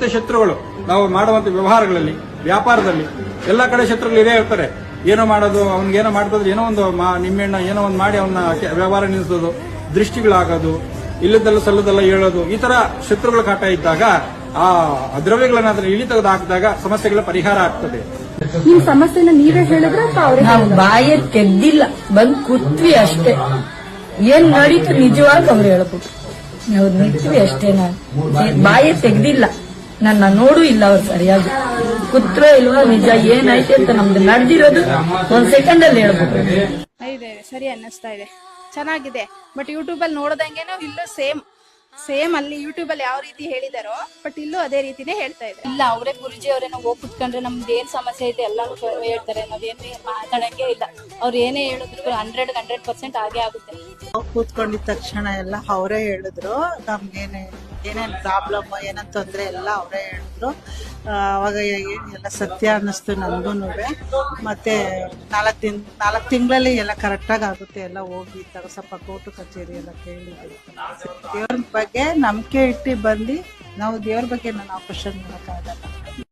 ಮತ್ತೆ ಶತ್ರುಗಳು ನಾವು ಮಾಡುವಂತ ವ್ಯವಹಾರಗಳಲ್ಲಿ, ವ್ಯಾಪಾರದಲ್ಲಿ ಎಲ್ಲ ಕಡೆ ಶತ್ರುಗಳು ಇದೇ ಇರ್ತಾರೆ. ಏನೋ ಮಾಡೋದು, ಅವ್ನಿಗೇನೋ ಮಾಡ್ತದ್ರೆ ಏನೋ ಒಂದು ನಿಮ್ಮೆಣ್ಣ ಏನೋ ಒಂದು ಮಾಡಿ ಅವನ ವ್ಯವಹಾರ ನಿಲ್ಲಿಸೋದು, ದೃಷ್ಟಿಗಳಾಗೋದು, ಇಲ್ಲದಲ್ಲ ಸಲ್ಲದಲ್ಲ ಹೇಳೋದು, ಈ ತರ ಶತ್ರುಗಳ ಕಾಟ ಇದ್ದಾಗ ಆ ದ್ರವ್ಯಗಳನ್ನ ಅದನ್ನ ಇಳಿ ತೆಗೆದು ಹಾಕಿದಾಗ ಸಮಸ್ಯೆಗಳ ಪರಿಹಾರ ಆಗ್ತದೆ. ನಿಮ್ ಸಮಸ್ಯೆನ ನೀವೇ ಹೇಳಿದ್ರೆ ನಾವು ಬಾಯ ತೆಗ್ದಿಲ್ಲ, ಬಂದ್ ಕೂತ್ವಿ ಅಷ್ಟೇ. ಏನ್ ನಡೀತು ನಿಜವಾಗಿ ಅವ್ರು ಹೇಳ್ಬಿಟ್ರು, ನಾವು ನಿಂತ್ವಿ ಅಷ್ಟೇ. ನಾನು ಬಾಯ ತೆಗ್ದಿಲ್ಲ, ನನ್ನ ನೋಡು ಇಲ್ಲ ಅವ್ರು ಸರಿಯಾಗಿ. ಕೂತ್ರೋ ಇಲ್ವೋ ನಿಜ ಏನಾಯ್ತು ಅಂತ ನಮ್ದು ನಡೆದಿರೋದು ಒಂದ್ ಸೆಕೆಂಡ್ ಅಲ್ಲಿ ಹೇಳ್ಬಿಟ್ರು. ಇದೆ ಸರಿ ಅನ್ನಿಸ್ತಾ ಇದೆ, ಚೆನ್ನಾಗಿದೆ. ಬಟ್ ಯೂಟ್ಯೂಬ್ ಅಲ್ಲಿ ನೋಡ್ದಂಗೆನೋ ಇಲ್ಲೂ ಸೇಮ್ ಅಲ್ಲಿ ಯೂಟ್ಯೂಬ್ ಅಲ್ಲಿ ಯಾವ ರೀತಿ ಹೇಳಿದಾರೋ ಬಟ್ ಇಲ್ಲೂ ಅದೇ ರೀತಿನೇ ಹೇಳ್ತಾ ಇದ್ದಾರೆ. ಇಲ್ಲ, ಅವರೇ ಗುರುಜಿ ಅವರೇ ನಾವು ಹೋಗಿ ಕುತ್ಕೊಂಡ್ರೆ ನಮ್ದು ಏನ್ ಸಮಸ್ಯೆ ಐತೆ ಎಲ್ಲಾನು ಹೇಳ್ತಾರೆ. ನಾವೇನ್ ಮಾತಾಡಂಗೆ ಇಲ್ಲ, ಅವ್ರು ಏನೇ ಹೇಳಿದ್ರು 100% ಆಗೇ ಆಗುತ್ತೆ. ಕೂತ್ಕೊಂಡಿದ ತಕ್ಷಣ ಎಲ್ಲ ಅವರೇ ಹೇಳಿದ್ರು, ನಮ್ಗೇನೆ ಏನೇನ್ ಪ್ರಾಬ್ಲಮ್ ಏನಂತ ತೊಂದ್ರೆ ಎಲ್ಲ ಅವರೇ ಹೇಳಿದ್ರು. ಅವಾಗ ಎಲ್ಲ ಸತ್ಯ ಅನ್ನಿಸ್ತು ನನ್ಗೂನು. ಮತ್ತೆ 4 ತಿಂಗಳಲ್ಲಿ ಎಲ್ಲ ಕರೆಕ್ಟಾಗಿ ಆಗುತ್ತೆ. ಎಲ್ಲ ಹೋಗಿ ಸ್ವಲ್ಪ ಕೋರ್ಟು ಕಚೇರಿ ಎಲ್ಲ ಕೇಳಿದ್ರು. ದೇವ್ರ ಬಗ್ಗೆ ನಂಬಿಕೆ ಇಟ್ಟು ಬಂದು ನಾವು ದೇವ್ರ ಬಗ್ಗೆ ನಾವು ಕ್ವಶನ್ ಮಾಡೋಕ್ಕಾಗಲ್ಲ.